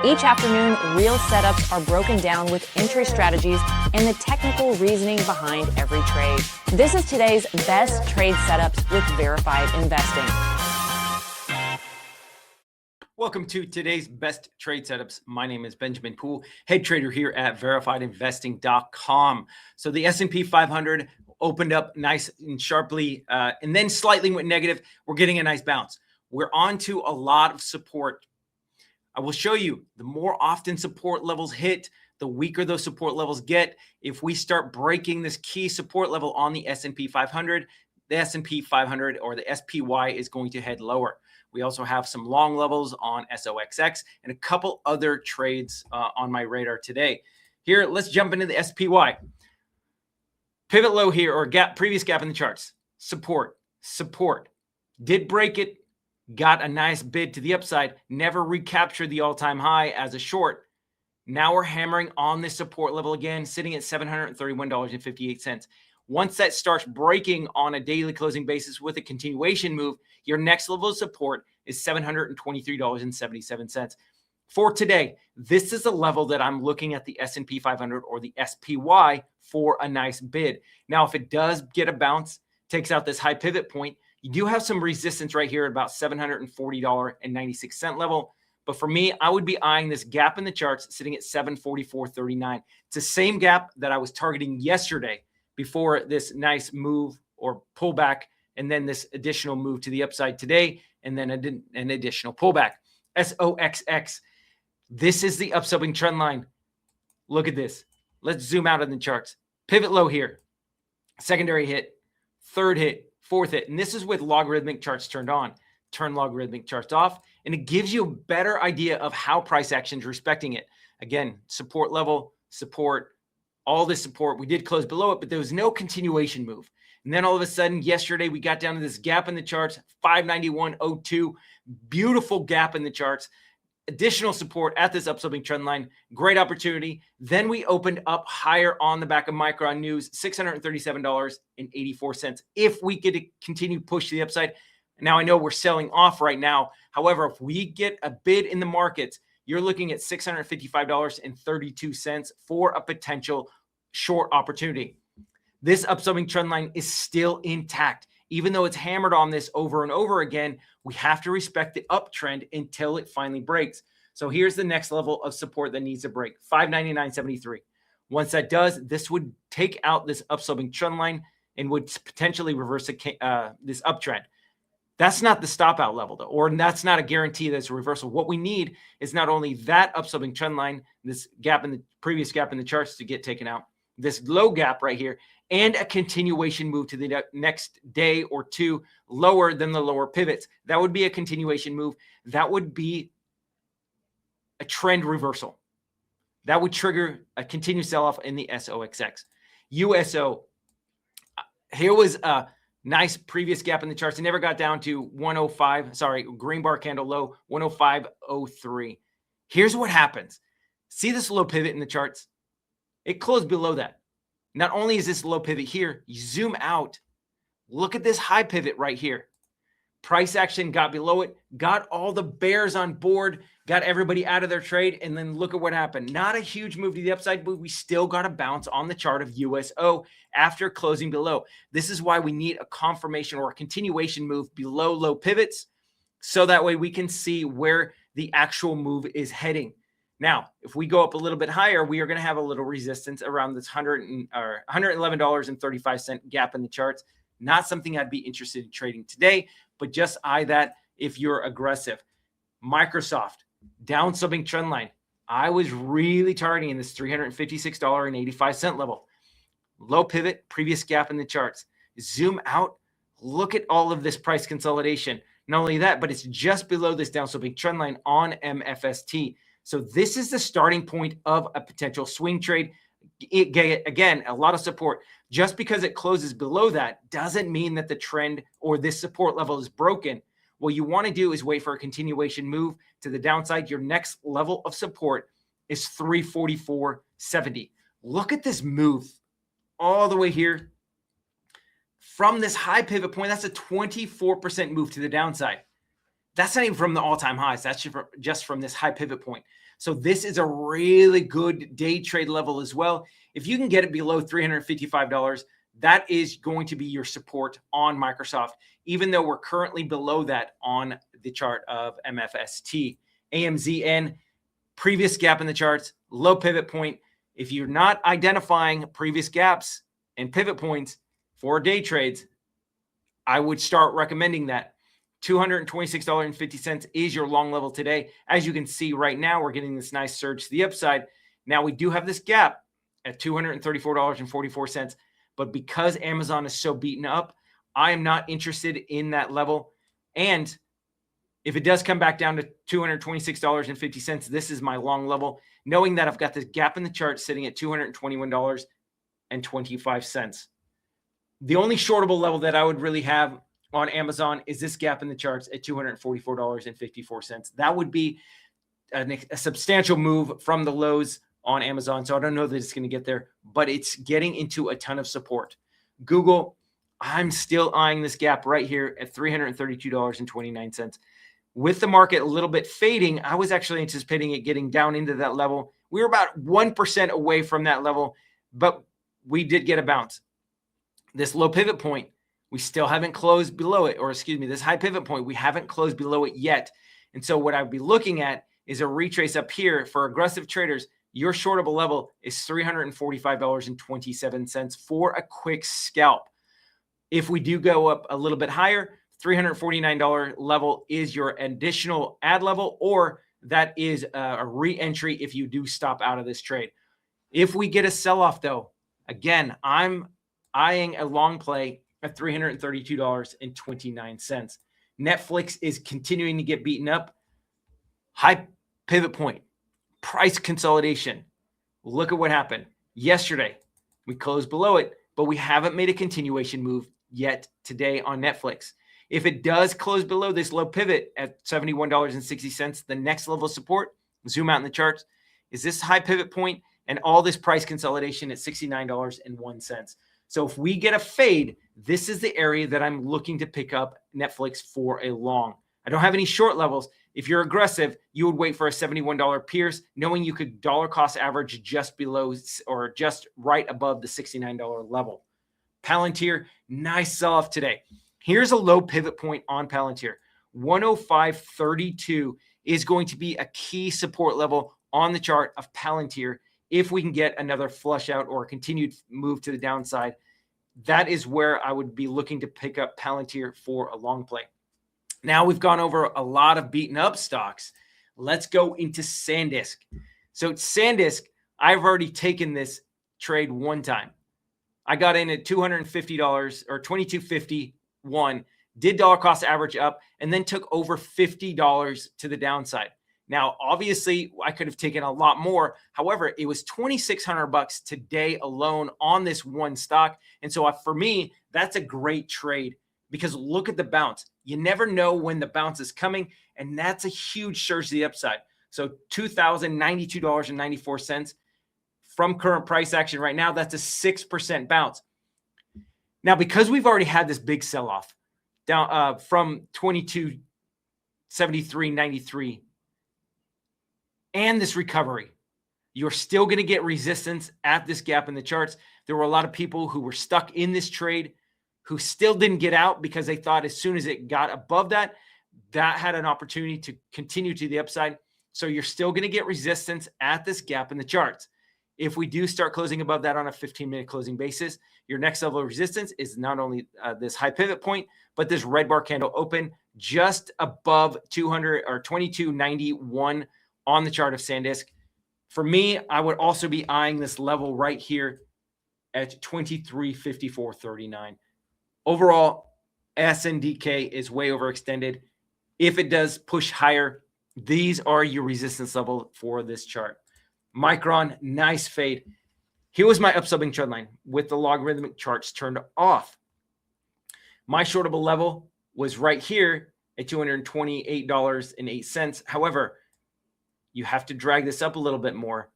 Each afternoon, real setups are broken down with entry strategies and the technical reasoning behind every trade. This is today's best trade setups with Verified Investing. Welcome to today's best trade setups. My name is Benjamin Poole, head trader here at verifiedinvesting.com. So the S&P 500 opened up nice and sharply and then slightly went negative. We're getting a nice bounce. We're on to a lot of support. I will show you the more often support levels hit, the weaker those support levels get. If we start breaking this key support level on the S&P 500, the S&P 500 or the SPY is going to head lower. We also have some long levels on SOXX and a couple other trades on my radar today. Here, let's jump into the SPY. Pivot low here, or previous gap in the charts. Support. Did break it. Got a nice bid to the upside, never recaptured the all-time high as a short. Now we're hammering on this support level again, sitting at $731.58. Once that starts breaking on a daily closing basis with a continuation move, your next level of support is $723.77. For today, this is the level that I'm looking at the S&P 500 or the SPY for a nice bid. Now, if it does get a bounce, takes out this high pivot point, you do have some resistance right here at about $740.96 level. But for me, I would be eyeing this gap in the charts sitting at $744.39. It's the same gap that I was targeting yesterday before this nice move or pullback, and then this additional move to the upside today, and then an additional pullback. SOXX. This is the upsloping trend line. Look at this. Let's zoom out on the charts. Pivot low here. Secondary hit. Third hit. Fourth hit. And this is with logarithmic charts turned on. Turn logarithmic charts off, and it gives you a better idea of how price action is respecting it. Again, support level, support, all this support. We did close below it, but there was no continuation move. And then all of a sudden, yesterday, we got down to this gap in the charts, 591.02. Beautiful gap in the charts. Additional support at this upsloping trend line. Great opportunity. Then we opened up higher on the back of Micron News, $637.84. If we could continue to push to the upside. Now, I know we're selling off right now. However, if we get a bid in the markets, you're looking at $655.32 for a potential short opportunity. This upsloping trend line is still intact. Even though it's hammered on this over and over again, we have to respect the uptrend until it finally breaks. So here's the next level of support that needs to break, $599.73. Once that does, this would take out this upsloping trend line and would potentially reverse this uptrend. That's not the stop out level, though, or that's not a guarantee that it's a reversal. What we need is not only that upsloping trend line, this gap in the previous gap in the charts to get taken out, this low gap right here, and a continuation move to the next day or two lower than the lower pivots. That would be a continuation move. That would be a trend reversal. That would trigger a continued sell-off in the SOXX. USO, here was a nice previous gap in the charts. It never got down to 105. Sorry, green bar candle low, 105.03. Here's what happens. See this low pivot in the charts? It closed below that. Not only is this low pivot here, you zoom out, look at this high pivot right here. Price action got below it, got all the bears on board, got everybody out of their trade, and then look at what happened. Not a huge move to the upside, but we still got a bounce on the chart of USO after closing below. This is why we need a confirmation or a continuation move below low pivots, so that way we can see where the actual move is heading. Now, if we go up a little bit higher, we are going to have a little resistance around this $111.35 gap in the charts. Not something I'd be interested in trading today, but just eye that if you're aggressive. Microsoft, down sloping trend line. I was really targeting this $356.85 level. Low pivot, previous gap in the charts. Zoom out, look at all of this price consolidation. Not only that, but it's just below this down sloping trend line on MSFT. So this is the starting point of a potential swing trade. Again, a lot of support. Just because it closes below that doesn't mean that the trend or this support level is broken. What you want to do is wait for a continuation move to the downside. Your next level of support is 344.70. Look at this move all the way here. From this high pivot point, that's a 24% move to the downside. That's not even from the all-time highs. That's just from this high pivot point. So this is a really good day trade level as well. If you can get it below $355, that is going to be your support on Microsoft, even though we're currently below that on the chart of MFST. AMZN, previous gap in the charts, low pivot point. If you're not identifying previous gaps and pivot points for day trades, I would start recommending that. $226.50 is your long level today. As you can see right now, we're getting this nice surge to the upside. Now we do have this gap at $234.44, but because Amazon is so beaten up, I am not interested in that level. And if it does come back down to $226.50, this is my long level, knowing that I've got this gap in the chart sitting at $221.25. The only shortable level that I would really have on Amazon is this gap in the charts at $244.54. That would be a substantial move from the lows on Amazon. So I don't know that it's going to get there, but it's getting into a ton of support. Google, I'm still eyeing this gap right here at $332.29. With the market a little bit fading, I was actually anticipating it getting down into that level. We were about 1% away from that level, but we did get a bounce. This low pivot point, we still haven't closed below it, or excuse me, this high pivot point, we haven't closed below it yet. And so what I'd be looking at is a retrace up here for aggressive traders. Your shortable level is $345.27 for a quick scalp. If we do go up a little bit higher, $349 level is your additional add level, or that is a re-entry if you do stop out of this trade. If we get a sell-off though, again, I'm eyeing a long play at $332.29. Netflix is continuing to get beaten up. High pivot point, price consolidation. Look at what happened yesterday. We closed below it, but we haven't made a continuation move yet today on Netflix. If it does close below this low pivot at $71.60, the next level of support, zoom out in the charts, is this high pivot point and all this price consolidation at $69.01. So if we get a fade, this is the area that I'm looking to pick up Netflix for a long. I don't have any short levels. If you're aggressive, you would wait for a $71 pierce, knowing you could dollar cost average just below or just right above the $69 level. Palantir, nice sell-off today. Here's a low pivot point on Palantir. 105.32 is going to be a key support level on the chart of Palantir. If we can get another flush out or a continued move to the downside, that is where I would be looking to pick up Palantir for a long play. Now we've gone over a lot of beaten up stocks. Let's go into SanDisk. So SanDisk, I've already taken this trade one time. I got in at $250 or $22.51, did dollar cost average up, and then took over $50 to the downside. Now, obviously, I could have taken a lot more. However, it was $2,600 today alone on this one stock. And so for me, that's a great trade because look at the bounce. You never know when the bounce is coming, and that's a huge surge to the upside. So $2,092.94 from current price action right now, that's a 6% bounce. Now, because we've already had this big sell-off down from 2273.93 and this recovery, you're still going to get resistance at this gap in the charts. There were a lot of people who were stuck in this trade who still didn't get out because they thought as soon as it got above that, that had an opportunity to continue to the upside. So you're still going to get resistance at this gap in the charts. If we do start closing above that on a 15-minute closing basis, your next level of resistance is not only this high pivot point, but this red bar candle open just above 200 or 2291 on the chart of SanDisk. For me, I would also be eyeing this level right here at 2354.39. Overall, SNDK is way overextended. If it does push higher, these are your resistance level for this chart. Micron, nice fade. Here was my upsloping trend line with the logarithmic charts turned off. My shortable level was right here at $228.08. However, you have to drag this up a little bit more.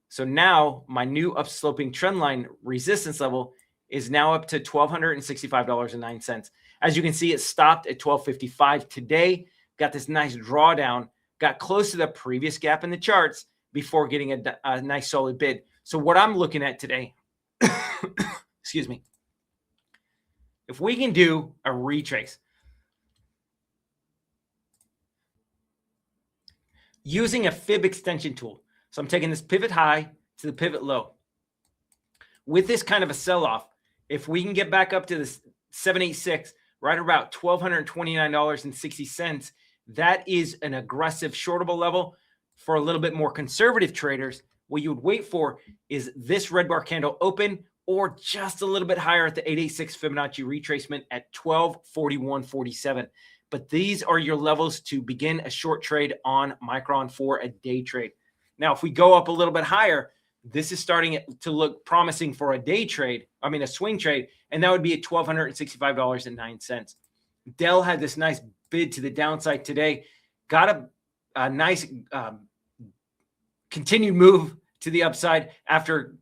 So now my new upsloping trend line resistance level is now up to $1,265.09. As you can see, it stopped at $1,255 today. Got this nice drawdown, got close to the previous gap in the charts before getting a nice solid bid. So what I'm looking at today, excuse me, if we can do a retrace using a fib extension tool. So I'm taking this pivot high to the pivot low. With this kind of a sell-off, if we can get back up to this 786, right about $1,229.60, that is an aggressive shortable level. For a little bit more conservative traders, what you would wait for is this red bar candle open or just a little bit higher at the 886 Fibonacci retracement at 1241.47. But these are your levels to begin a short trade on Micron for a day trade. Now, if we go up a little bit higher, this is starting to look promising for a day trade. I mean, a swing trade, and that would be at $1,265.09. DELL had this nice bid to the downside today. Got a nice continued move to the upside after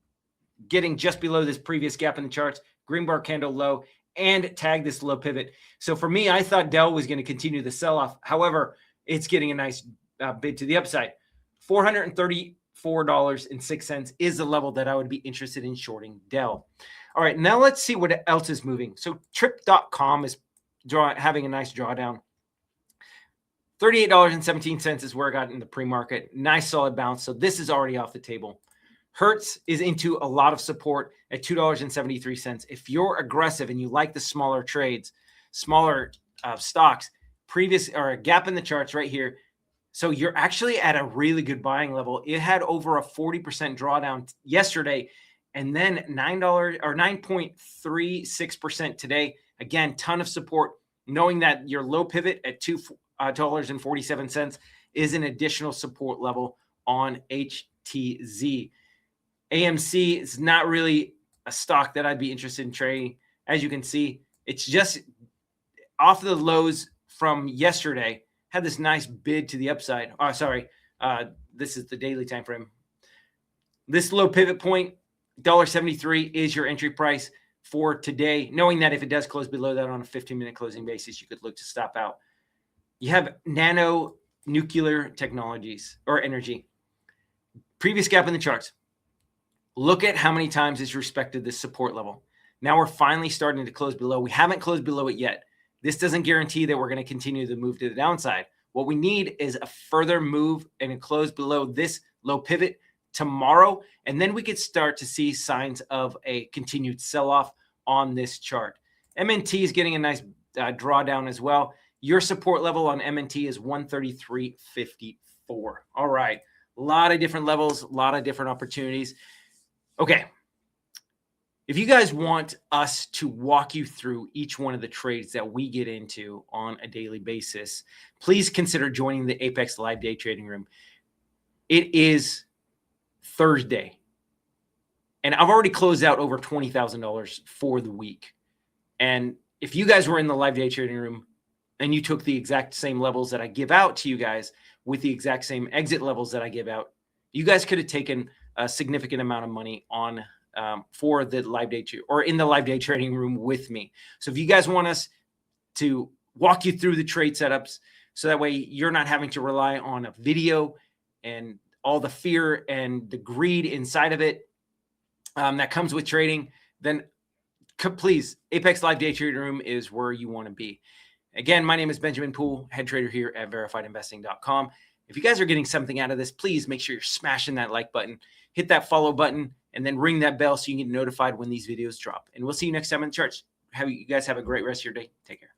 getting just below this previous gap in the charts, green bar candle low, and tag this low pivot. So for me, I thought DELL was going to continue the sell-off. However, it's getting a nice bid to the upside. $434.06 is the level that I would be interested in shorting DELL. All right, now let's see what else is moving. So trip.com is having a nice drawdown. $38.17 is where I got in the pre-market. Nice solid bounce. So this is already off the table. Hertz is into a lot of support at $2.73. If you're aggressive and you like the smaller trades, smaller stocks, previous or a gap in the charts right here. So you're actually at a really good buying level. It had over a 40% drawdown yesterday and then $9 or 9.36% today. Again, ton of support, knowing that your low pivot at $2.47 is an additional support level on HTZ. AMC is not really a stock that I'd be interested in trading. As you can see, it's just off the lows from yesterday, had this nice bid to the upside. Oh, sorry. This is the daily time frame. This low pivot point, $1.73 is your entry price for today, knowing that if it does close below that on a 15-minute closing basis, you could look to stop out. You have nano nuclear technologies or energy. Previous gap in the charts. Look at how many times it's respected this support level. Now we're finally starting to close below. We haven't closed below it yet. This doesn't guarantee that we're going to continue to move to the downside. What we need is a further move and a close below this low pivot tomorrow, and then we could start to see signs of a continued sell-off on this chart. MNT is getting a nice drawdown as well. Your support level on MNT is 133.54. All right, a lot of different levels, a lot of different opportunities. Okay, if you guys want us to walk you through each one of the trades that we get into on a daily basis, please consider joining the Apex Live Day Trading Room. It is Thursday, and I've already closed out over $20,000 for the week. And if you guys were in the Live Day Trading Room and you took the exact same levels that I give out to you guys with the exact same exit levels that I give out, you guys could have taken a significant amount of money on for the live day or in the live day trading room with me. So if you guys want us to walk you through the trade setups, so that way you're not having to rely on a video and all the fear and the greed inside of it that comes with trading, then please, Apex Live Day Trading Room is where you want to be. Again, my name is Benjamin Poole, head trader here at verifiedinvesting.com. If you guys are getting something out of this, please make sure you're smashing that like button, hit that follow button, and then ring that bell so you can get notified when these videos drop. And we'll see you next time in the charts. You guys have a great rest of your day. Take care.